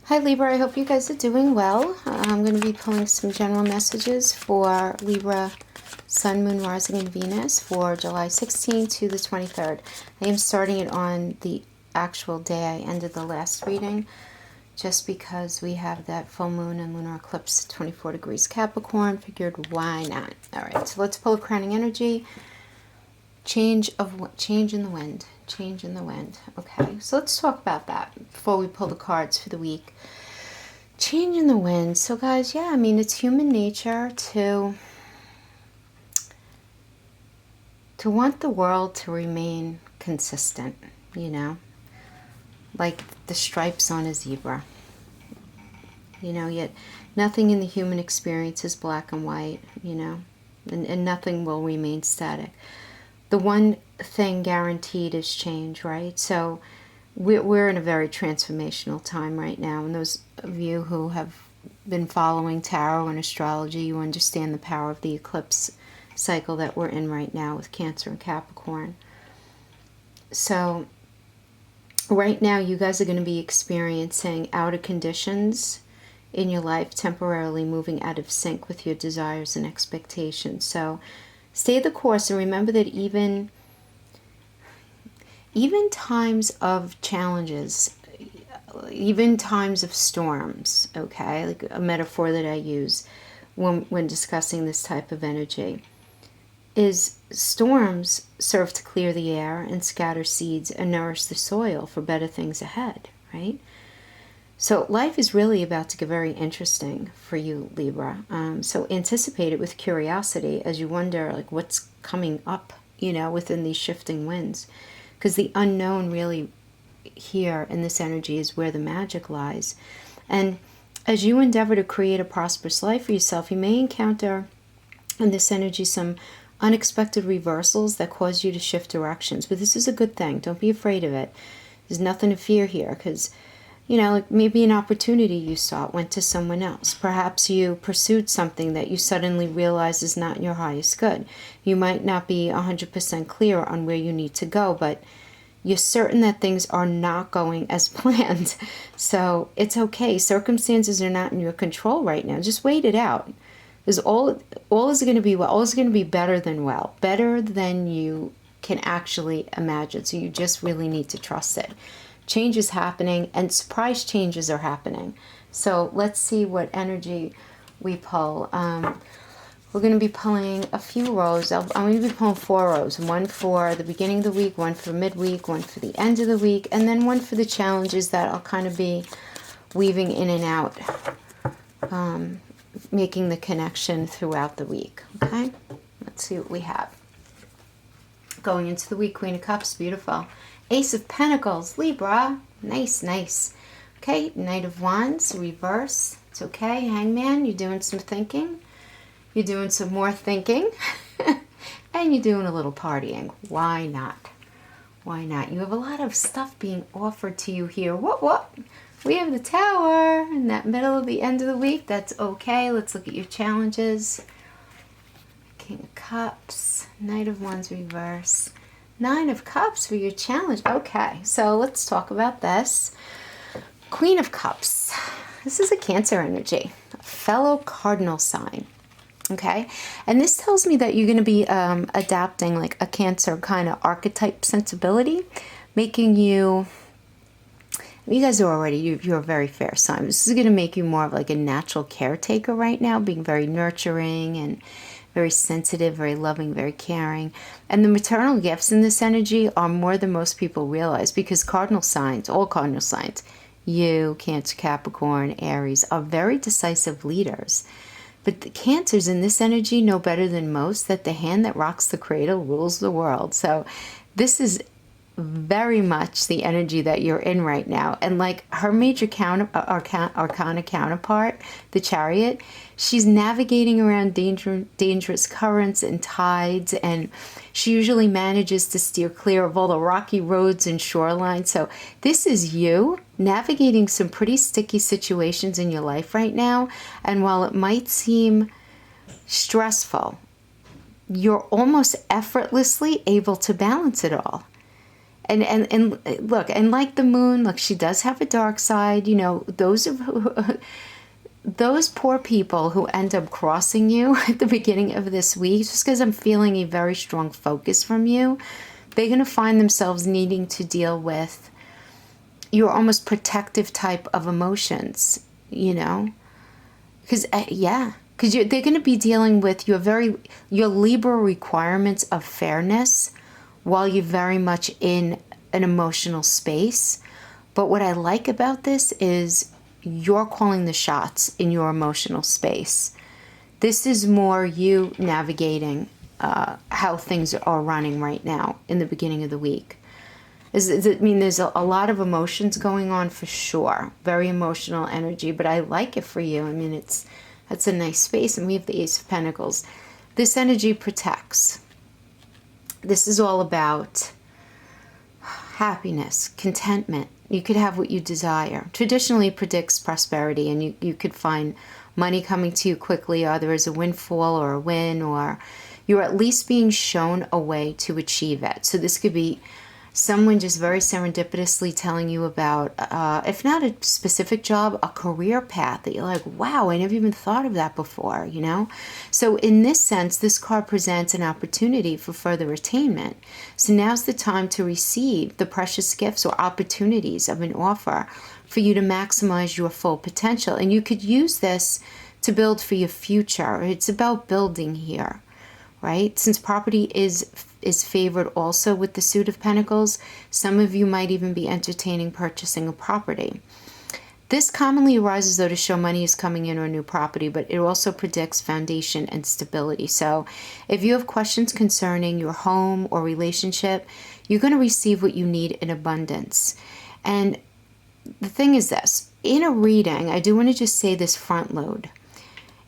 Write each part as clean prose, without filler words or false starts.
Hi Libra, I hope you guys are doing well. I'm going to be pulling some general messages for Libra, Sun, Moon, Rising, and Venus for July 16th to the 23rd. I am starting it on the actual day I ended the last reading, just because we have that full moon and lunar eclipse at 24 degrees Capricorn. Figured, why not? All right, so let's pull a crowning energy. Change in the wind. Change in the wind. Okay, so let's talk about that before we pull the cards for the week. Change in the wind. So guys, yeah, I mean, it's human nature to want the world to remain consistent, you know, like the stripes on a zebra. You know, yet nothing in the human experience is black and white, you know, and nothing will remain static. The one thing guaranteed is change, right? So we're in a very transformational time right now. And those of you who have been following tarot and astrology, you understand the power of the eclipse cycle that we're in right now with Cancer and Capricorn. So right now you guys are going to be experiencing outer conditions in your life, temporarily moving out of sync with your desires and expectations. So stay the course, and remember that even times of challenges, even times of storms, okay, like a metaphor that I use when discussing this type of energy, is storms serve to clear the air and scatter seeds and nourish the soil for better things ahead, right? So life is really about to get very interesting for you, Libra. So anticipate it with curiosity as you wonder, like, what's coming up, you know, within these shifting winds. Because the unknown really here in this energy is where the magic lies. And as you endeavor to create a prosperous life for yourself, you may encounter in this energy some unexpected reversals that cause you to shift directions. But this is a good thing. Don't be afraid of it. There's nothing to fear here, because you know, like maybe an opportunity you sought went to someone else. Perhaps you pursued something that you suddenly realize is not in your highest good. You might not be 100% clear on where you need to go, but you're certain that things are not going as planned. So it's okay. Circumstances are not in your control right now. Just wait it out. Because all is going to be well. All is going to be better than well. Better than you can actually imagine. So you just really need to trust it. Change is happening, and surprise changes are happening. So let's see what energy we pull. We're going to be pulling a few rows. I'm going to be pulling 4 rows. One for the beginning of the week, one for midweek, one for the end of the week, and then one for the challenges that I'll kind of be weaving in and out, making the connection throughout the week. Okay? Let's see what we have. Going into the week, Queen of Cups, beautiful. Ace of Pentacles, Libra, nice, nice. Okay, Knight of Wands, reverse, it's okay. Hangman, you're doing some thinking. You're doing some more thinking. And you're doing a little partying. Why not? Why not? You have a lot of stuff being offered to you here. What? We have the Tower in that middle of the end of the week. That's okay. Let's look at your challenges. King of Cups, Knight of Wands, reverse. 9 of Cups for your challenge. Okay, so let's talk about this. Queen of Cups. This is a Cancer energy, a fellow cardinal sign. Okay, and this tells me that you're going to be adapting like a Cancer kind of archetype sensibility, making you guys are already, you're a very fair sign. This is going to make you more of like a natural caretaker right now, being very nurturing and very sensitive, very loving, very caring. And the maternal gifts in this energy are more than most people realize, because cardinal signs, all cardinal signs, you, Cancer, Capricorn, Aries, are very decisive leaders. But the Cancers in this energy know better than most that the hand that rocks the cradle rules the world. So this is very much the energy that you're in right now. And like her major arcana counterpart, the Chariot, she's navigating around dangerous currents and tides, and she usually manages to steer clear of all the rocky roads and shorelines. So this is you navigating some pretty sticky situations in your life right now. And while it might seem stressful, you're almost effortlessly able to balance it all. And look, and like the moon, look, she does have a dark side. You know, those poor people who end up crossing you at the beginning of this week, just because I'm feeling a very strong focus from you, they're going to find themselves needing to deal with your almost protective type of emotions, you know? Because, because they're going to be dealing with your Libra requirements of fairness while you're very much in an emotional space. But what I like about this is you're calling the shots in your emotional space. This is more you navigating how things are running right now in the beginning of the week. I mean, there's a lot of emotions going on for sure. Very emotional energy, but I like it for you. I mean, that's a nice space. And we have the Ace of Pentacles. This energy protects. This is all about happiness, contentment. You could have what you desire. Traditionally predicts prosperity, and you could find money coming to you quickly, either as a windfall or a win, or you're at least being shown a way to achieve it. So this could be someone just very serendipitously telling you about, if not a specific job, a career path that you're like, wow, I never even thought of that before, you know? So in this sense, this card presents an opportunity for further attainment. So now's the time to receive the precious gifts or opportunities of an offer for you to maximize your full potential. And you could use this to build for your future. It's about building here, right? Since property is favored also with the suit of Pentacles, some of you might even be entertaining purchasing a property. This commonly arises though to show money is coming in or a new property, but it also predicts foundation and stability. So if you have questions concerning your home or relationship, you're going to receive what you need in abundance. And the thing is this, in a reading, I do want to just say this front load.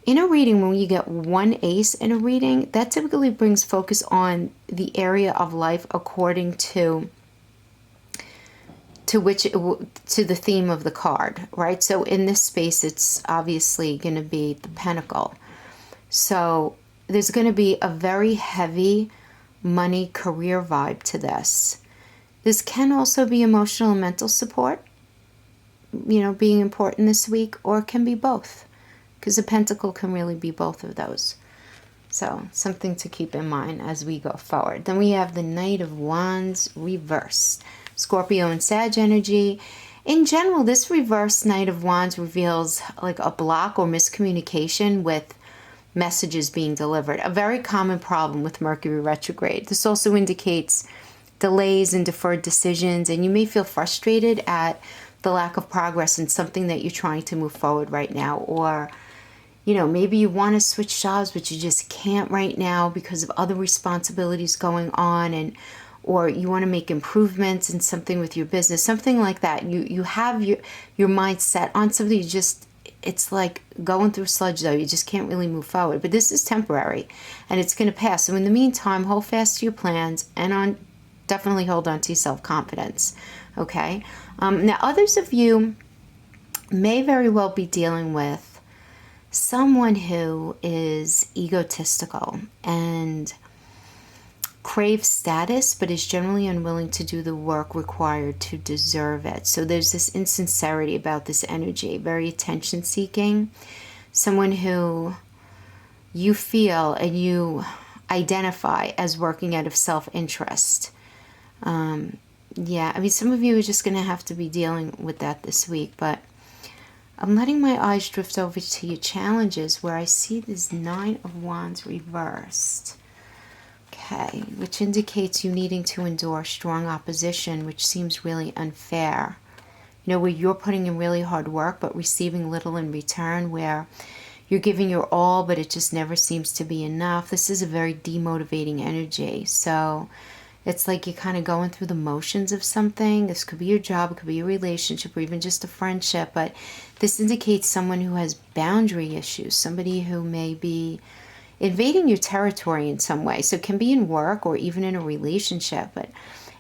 In a reading, when you get one ace in a reading, that typically brings focus on the area of life according to the theme of the card, right? So in this space, it's obviously going to be the Pentacle. So there's going to be a very heavy money career vibe to this. This can also be emotional and mental support, you know, being important this week, or it can be both. Because the Pentacle can really be both of those. So something to keep in mind as we go forward. Then we have the Knight of Wands reversed. Scorpio and Sag energy. In general, this reversed Knight of Wands reveals like a block or miscommunication with messages being delivered. A very common problem with Mercury retrograde. This also indicates delays and deferred decisions, and you may feel frustrated at the lack of progress in something that you're trying to move forward right now. Or you know, maybe you want to switch jobs, but you just can't right now because of other responsibilities going on, or you want to make improvements in something with your business, something like that. You have your mind set on something. It's like going through sludge though. You just can't really move forward. But this is temporary, and it's going to pass. So in the meantime, hold fast to your plans, and definitely hold on to your self-confidence. Okay. Now, others of you may very well be dealing with someone who is egotistical and craves status, but is generally unwilling to do the work required to deserve it. So there's this insincerity about this energy, very attention seeking. Someone who you feel and you identify as working out of self-interest. Yeah, I mean, some of you are just going to have to be dealing with that this week, but I'm letting my eyes drift over to your challenges where I see this Nine of Wands reversed. Okay, which indicates you needing to endure strong opposition, which seems really unfair. You know, where you're putting in really hard work but receiving little in return, where you're giving your all but it just never seems to be enough. This is a very demotivating energy. So it's like you're kind of going through the motions of something. This could be your job, it could be your relationship, or even just a friendship. But this indicates someone who has boundary issues, somebody who may be invading your territory in some way. So it can be in work or even in a relationship. But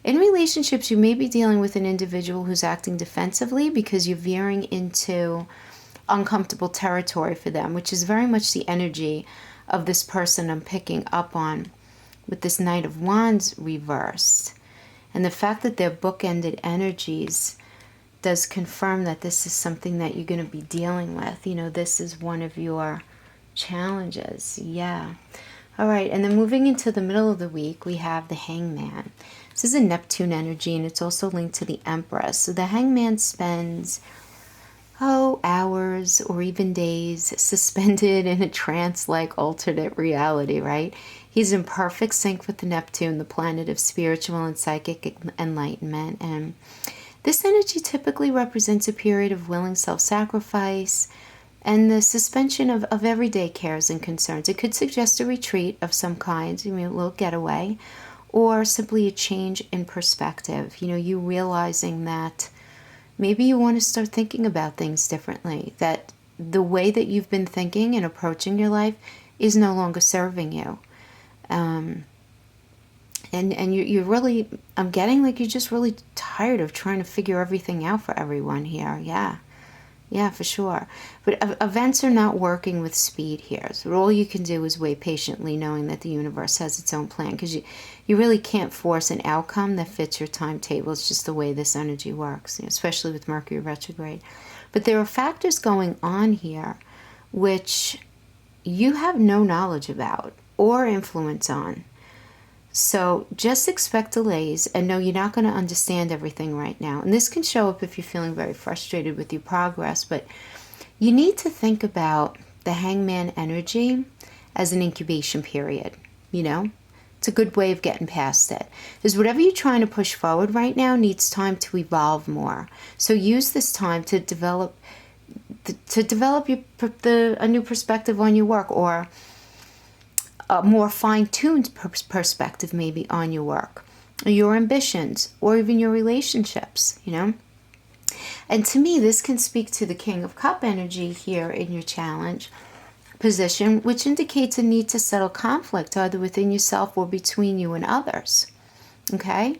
in relationships, you may be dealing with an individual who's acting defensively because you're veering into uncomfortable territory for them, which is very much the energy of this person I'm picking up on with this Knight of Wands reversed. And the fact that they're bookended energies does confirm that this is something that you're going to be dealing with. You know, this is one of your challenges. Yeah. All right. And then moving into the middle of the week, we have the Hangman. This is a Neptune energy, and it's also linked to the Empress. So the Hangman spends, hours or even days suspended in a trance-like alternate reality, right? He's in perfect sync with the Neptune, the planet of spiritual and psychic enlightenment. And this energy typically represents a period of willing self-sacrifice and the suspension of everyday cares and concerns. It could suggest a retreat of some kind, a little getaway, or simply a change in perspective. You know, you realizing that maybe you want to start thinking about things differently, that the way that you've been thinking and approaching your life is no longer serving you. And you're really, I'm getting like you're just really tired of trying to figure everything out for everyone here. Yeah, for sure. But events are not working with speed here. So all you can do is wait patiently, knowing that the universe has its own plan, because you really can't force an outcome that fits your timetable. It's just the way this energy works, especially with Mercury retrograde. But there are factors going on here which you have no knowledge about or influence on. So just expect delays and know you're not going to understand everything right now. And this can show up if you're feeling very frustrated with your progress, but you need to think about the Hangman energy as an incubation period, It's a good way of getting past it. Because whatever you're trying to push forward right now needs time to evolve more. So use this time to develop a new perspective on your work, or a more fine-tuned perspective maybe on your work, or your ambitions, or even your relationships, And to me, this can speak to the King of Cup energy here in your challenge position, which indicates a need to settle conflict either within yourself or between you and others. Okay?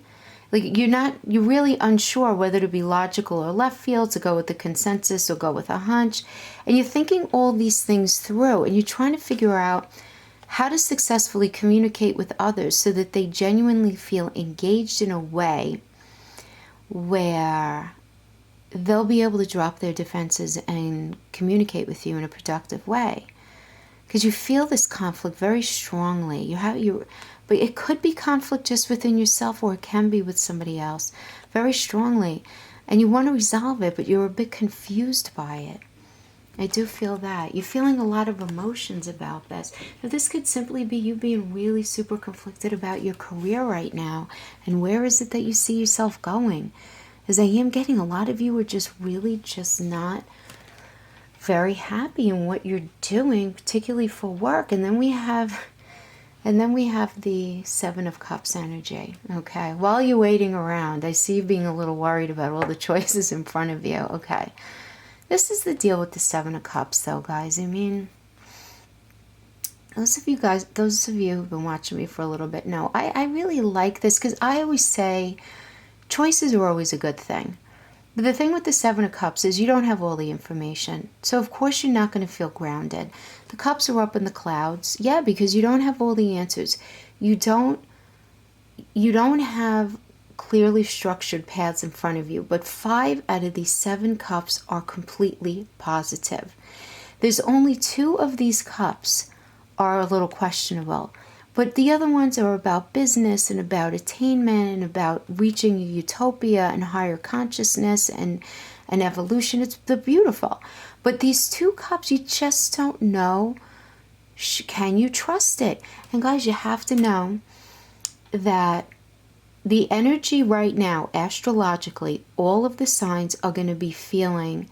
Like you're really unsure whether to be logical or left field, to go with the consensus or go with a hunch. And you're thinking all these things through, and you're trying to figure out how to successfully communicate with others so that they genuinely feel engaged in a way where they'll be able to drop their defenses and communicate with you in a productive way. Because you feel this conflict very strongly. But it could be conflict just within yourself, or it can be with somebody else very strongly. And you want to resolve it, but you're a bit confused by it. I do feel that. You're feeling a lot of emotions about this. Now, this could simply be you being really super conflicted about your career right now. And where is it that you see yourself going? As I am getting, a lot of you are just really just not very happy in what you're doing, particularly for work. And then we have the Seven of Cups energy. Okay. While you're waiting around, I see you being a little worried about all the choices in front of you. Okay. This is the deal with the Seven of Cups, though, guys. I mean, those of you who've been watching me for a little bit know I really like this, because I always say choices are always a good thing. But the thing with the Seven of Cups is you don't have all the information. So, of course, you're not going to feel grounded. The cups are up in the clouds. Yeah, because you don't have all the answers. You don't have clearly structured paths in front of you, but 5 out of these 7 cups are completely positive. There's only 2 of these cups are a little questionable, but the other ones are about business and about attainment and about reaching a utopia and higher consciousness and evolution. They're beautiful. But these 2 cups, you just don't know, can you trust it? And guys, you have to know that the energy right now, astrologically, all of the signs are going to be feeling,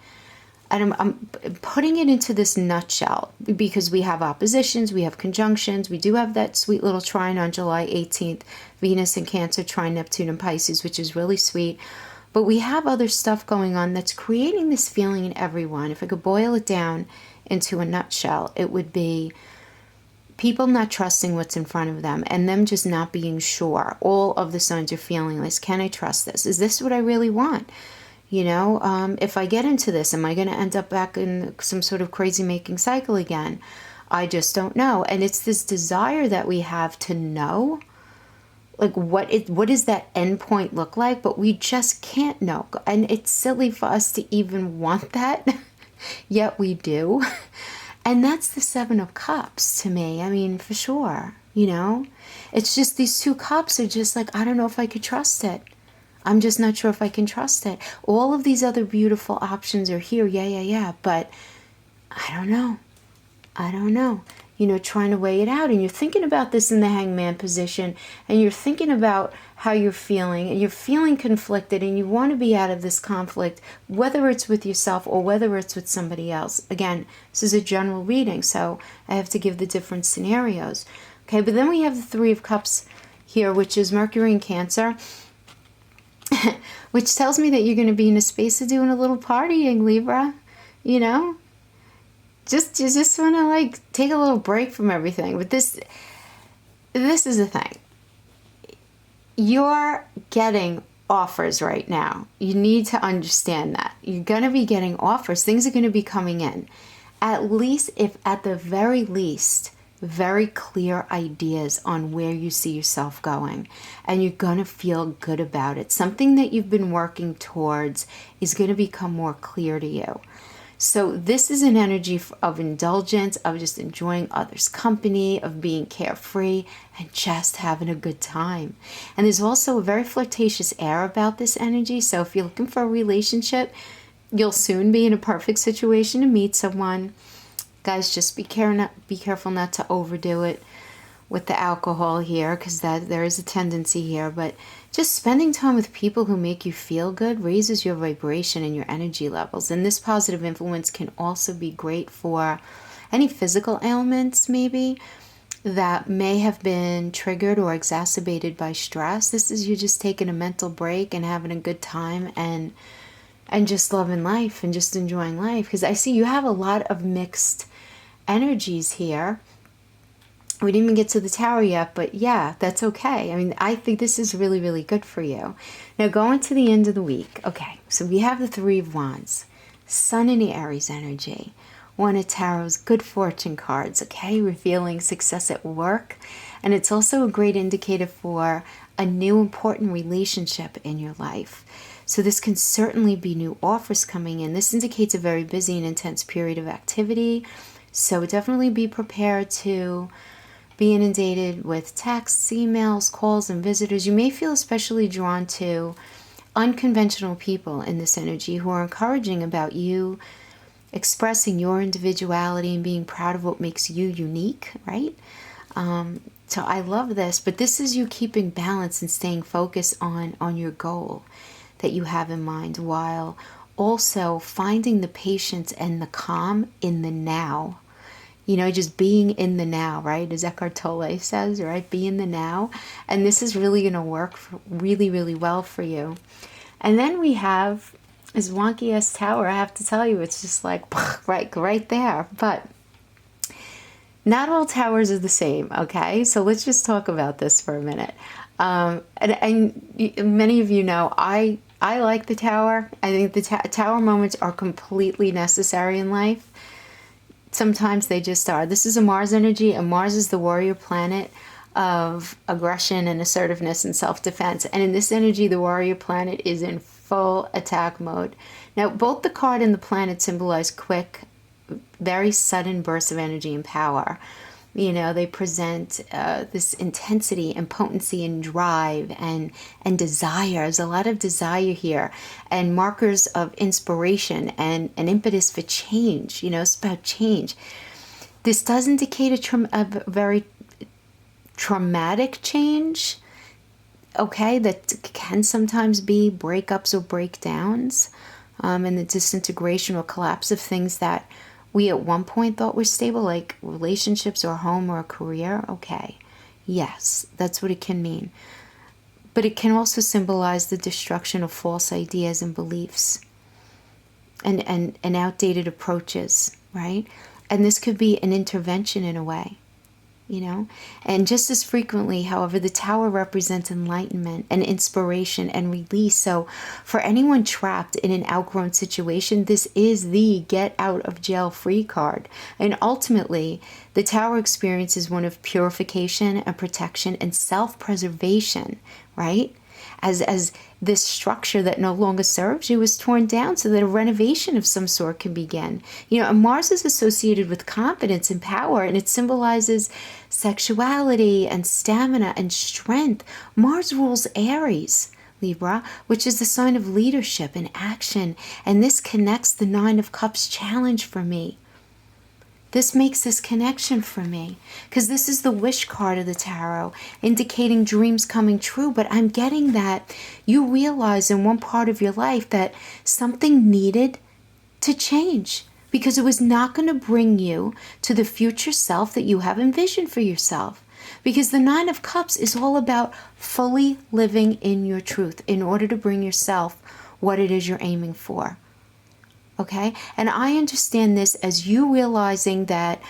and I'm putting it into this nutshell because we have oppositions, we have conjunctions, we do have that sweet little trine on July 18th, Venus in Cancer, trine Neptune in Pisces, which is really sweet. But we have other stuff going on that's creating this feeling in everyone. If I could boil it down into a nutshell, it would be people not trusting what's in front of them and them just not being sure. All of the signs are feeling this. Can I trust this? Is this what I really want? If I get into this, am I going to end up back in some sort of crazy making cycle again? I just don't know. And it's this desire that we have to know like what does that end point look like, but we just can't know. And it's silly for us to even want that, yet we do. And that's the Seven of Cups to me. I mean, for sure, you know, it's just these two cups are just like, I don't know if I could trust it. I'm just not sure if I can trust it. All of these other beautiful options are here. Yeah. But I don't know. You know, trying to weigh it out. And you're thinking about this in the Hangman position. And you're thinking about how you're feeling. And you're feeling conflicted. And you want to be out of this conflict, whether it's with yourself or whether it's with somebody else. Again, this is a general reading, so I have to give the different scenarios. Okay, but then we have the Three of Cups here, which is Mercury in Cancer. Which tells me that you're going to be in a space of doing a little partying, Libra. You know? You just want to like take a little break from everything. But this is the thing. You're getting offers right now. You need to understand that. You're going to be getting offers. Things are going to be coming in. At least, if at the very least, very clear ideas on where you see yourself going, and you're going to feel good about it. Something that you've been working towards is going to become more clear to you. So this is an energy of indulgence, of just enjoying others' company, of being carefree and just having a good time. And there's also a very flirtatious air about this energy. So if you're looking for a relationship, you'll soon be in a perfect situation to meet someone. Guys, just be careful not to overdo it with the alcohol here, because there is a tendency here. But just spending time with people who make you feel good raises your vibration and your energy levels. And this positive influence can also be great for any physical ailments, maybe, that may have been triggered or exacerbated by stress. This is you just taking a mental break and having a good time and just loving life and just enjoying life. Because I see you have a lot of mixed energies here. We didn't even get to the Tower yet, but yeah, that's okay. I mean, I think this is really, really good for you. Now, going to the end of the week. Okay, so we have the Three of Wands, Sun in the Aries energy, one of Tarot's good fortune cards, okay, revealing success at work. And it's also a great indicator for a new important relationship in your life. So this can certainly be new offers coming in. This indicates a very busy and intense period of activity. So definitely be prepared to be inundated with texts, emails, calls, and visitors. You may feel especially drawn to unconventional people in this energy who are encouraging about you expressing your individuality and being proud of what makes you unique, right? So I love this, but this is you keeping balance and staying focused on your goal that you have in mind, while also finding the patience and the calm in the now. You know, just being in the now, right? As Eckhart Tolle says, right? Be in the now. And this is really going to work really, really well for you. And then we have this wonky ass tower. I have to tell you, it's just like right there. But not all towers are the same, okay? So let's just talk about this for a minute. And many of you know, I like the tower. I think the tower moments are completely necessary in life. Sometimes they just are. This is a Mars energy, and Mars is the warrior planet of aggression and assertiveness and self-defense. And in this energy, the warrior planet is in full attack mode. Now, both the card and the planet symbolize quick, very sudden bursts of energy and power. You know, they present this intensity and potency and drive and desire. There's a lot of desire here, and markers of inspiration and an impetus for change. You know, it's about change. This does indicate a very traumatic change, okay, that can sometimes be breakups or breakdowns, and the disintegration or collapse of things that we at one point thought were stable, like relationships or a home or a career. Okay, yes, that's what it can mean. But it can also symbolize the destruction of false ideas and beliefs and outdated approaches, right? And this could be an intervention in a way. you know. And just as frequently, however, the Tower represents enlightenment and inspiration and release. So for anyone trapped in an outgrown situation, this is the get out of jail free card. And ultimately, the Tower experience is one of purification and protection and self-preservation, right? As this structure that no longer serves you is torn down so that a renovation of some sort can begin. You know, and Mars is associated with confidence and power, and it symbolizes sexuality and stamina and strength. Mars rules Aries, Libra, which is the sign of leadership and action, and this connects the Nine of Cups challenge for me. This makes this connection for me because this is the wish card of the tarot, indicating dreams coming true. But I'm getting that you realize in one part of your life that something needed to change because it was not going to bring you to the future self that you have envisioned for yourself. Because the Nine of Cups is all about fully living in your truth in order to bring yourself what it is you're aiming for. Okay, and I understand this as you realizing that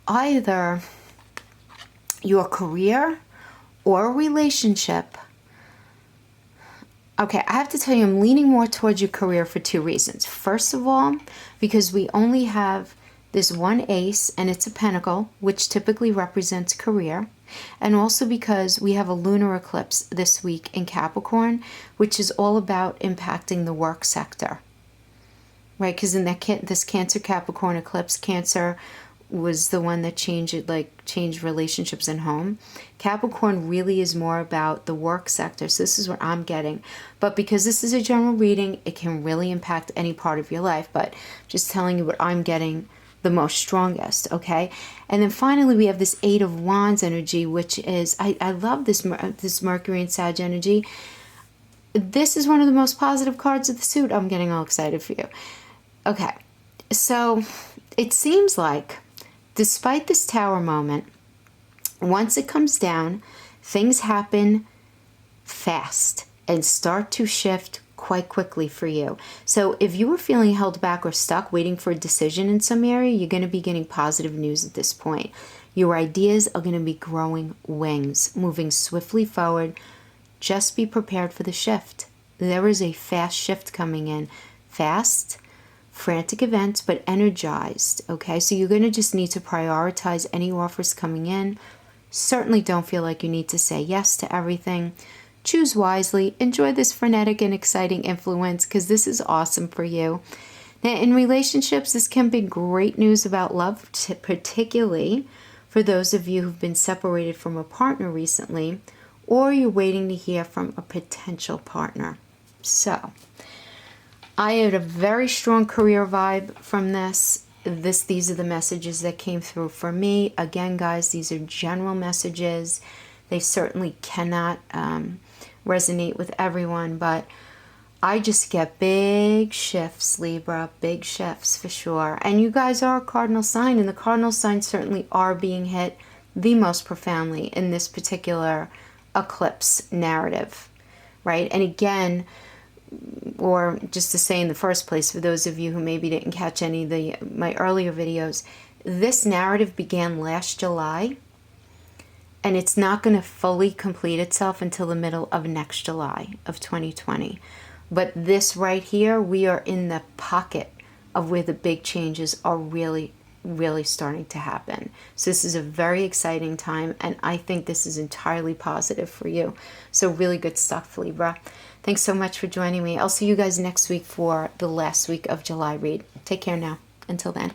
either your career or a relationship. Okay, I have to tell you, I'm leaning more towards your career for two reasons. First of all, because we only have this one ace and it's a pentacle, which typically represents career. And also because we have a lunar eclipse this week in Capricorn, which is all about impacting the work sector. Right, because in this Cancer Capricorn eclipse, Cancer was the one that changed relationships in home. Capricorn really is more about the work sector. So this is what I'm getting. But because this is a general reading, it can really impact any part of your life. But just telling you what I'm getting the most strongest, okay? And then finally, we have this Eight of Wands energy, which is, I love this Mercury and Sag energy. This is one of the most positive cards of the suit. I'm getting all excited for you. Okay, so it seems like despite this Tower moment, once it comes down, things happen fast and start to shift quite quickly for you. So if you were feeling held back or stuck waiting for a decision in some area, you're going to be getting positive news at this point. Your ideas are going to be growing wings, moving swiftly forward. Just be prepared for the shift. There is a fast shift coming in. Fast, frantic events, but energized, okay? So you're going to just need to prioritize any offers coming in. Certainly don't feel like you need to say yes to everything. Choose wisely. Enjoy this frenetic and exciting influence because this is awesome for you. Now, in relationships, this can be great news about love, particularly for those of you who've been separated from a partner recently, or you're waiting to hear from a potential partner. So I had a very strong career vibe from this. These are the messages that came through for me. Again, guys, these are general messages. They certainly cannot resonate with everyone, but I just get big shifts, Libra, big shifts for sure. And you guys are a cardinal sign, and the cardinal signs certainly are being hit the most profoundly in this particular eclipse narrative, right? And again, or just to say in the first place, for those of you who maybe didn't catch any of my earlier videos, this narrative began last July, and it's not going to fully complete itself until the middle of next July of 2020. But this right here, we are in the pocket of where the big changes are really, really starting to happen. So this is a very exciting time, and I think this is entirely positive for you. So really good stuff, Libra. Thanks so much for joining me. I'll see you guys next week for the last week of July read. Take care now. Until then.